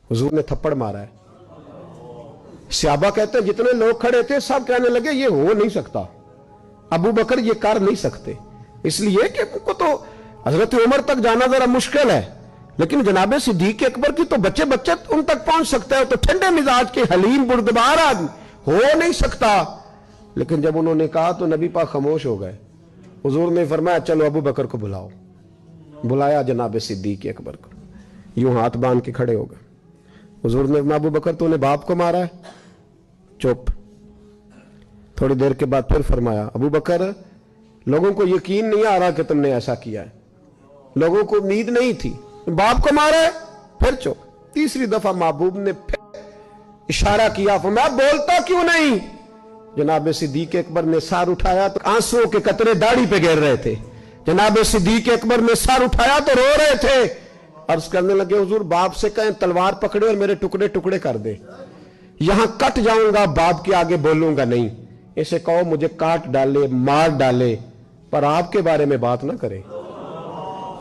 हुजूर ने थप्पड़ मारा है। सहाबा कहते हैं जितने लोग खड़े थे सब कहने लगे ये हो नहीं सकता, अबू बकर ये कर नहीं सकते, इसलिए कि उनको तो हजरत उमर तक जाना जरा मुश्किल है, लेकिन जनाबे सिद्दीक अकबर की तो बच्चे बच्चे उन तक पहुंच सकते हैं, तो ठंडे मिजाज के हलीम बुर्दबार आदमी हो नहीं सकता। लेकिन जब उन्होंने कहा तो नबी पाक खामोश हो गए। हुजूर ने फरमाया चलो अबू बकर को बुलाओ। बुलाया जनाबे सिद्दीक अकबर को, यूं हाथ बांध के खड़े हो गए। हुजूर ने फरमाया अबू बकर तूने बाप को मारा है? चुप। थोड़ी देर के बाद फिर फरमाया अबू बकर लोगों को यकीन नहीं आ रहा कि तुमने ऐसा किया है, लोगों को उम्मीद नहीं थी, बाप को मारा है? फिर चुप। तीसरी दफा महबूब ने फिर इशारा किया, फरमाया बोलता क्यों नहीं? जनाब सिद्दीक अकबर ने सर उठाया तो आंसुओं के कतरे दाढ़ी पे गिर रहे थे। जनाब सिद्दीक अकबर ने सर उठाया तो रो रहे थे। अर्ज करने लगे हुजूर बाप से कहें तलवार पकड़े और मेरे टुकड़े टुकड़े कर दे, यहां कट जाऊंगा, बाप के आगे बोलूंगा नहीं। इसे कहो मुझे काट डाले मार डाले पर आपके बारे में बात ना करे।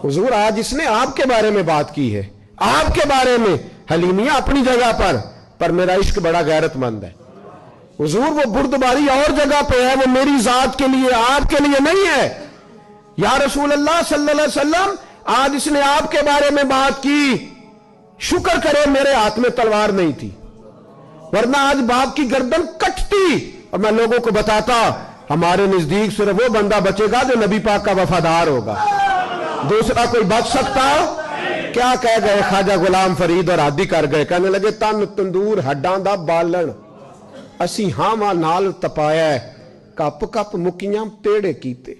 हुजूर आज इसने आपके बारे में बात की है, आपके बारे में। हलीमिया अपनी जगह पर मेरा इश्क बड़ा गैरतमंद है। हुजूर वो बुर्दबारी और जगह पे है, वो मेरी जात के लिए आपके लिए नहीं है। या रसूल अल्लाह सल्लल्लाहु अलैहि वसल्लम आज इसने आपके बारे में बात की, शुक्र करे मेरे हाथ में तलवार नहीं थी, वरना आज बाप की गर्दन कटती। और मैं लोगों को बताता हमारे नजदीक सिर्फ वो बंदा बचेगा जो नबी पाक का वफादार होगा, दूसरा कोई बच सकता? क्या कह गए ख्वाजा गुलाम फरीद और आदि कर गए, कहने लगे तन तंदूर हड्डां दा बालन असी हावां नाल तपाया, कप कप मुकियां तेड़े कीते,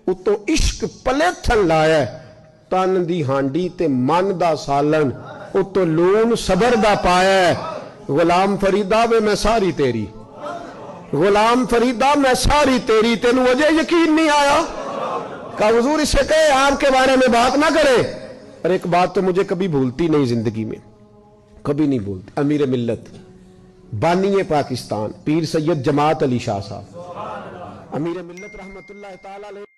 उतों इश्क पलेथन लाया, तन दी हांडी ते मन दा सालन, उतों लून सबर दा पाया। गुलाम फरीदा वे मैं सारी तेरी, गुलाम फरीदा मैं सारी तेरी, तेनू मुझे यकीन नहीं आया? का हुजूर इसे कहे आपके बारे में बात ना करे। और एक बात तो मुझे कभी भूलती नहीं जिंदगी में, कभी नहीं भूलती। अमीर मिल्लत बानी पाकिस्तान पीर सैयद जमात अली शाह साहब, अमीर मिल्लत रहमतुल्लाह ताला अलैह।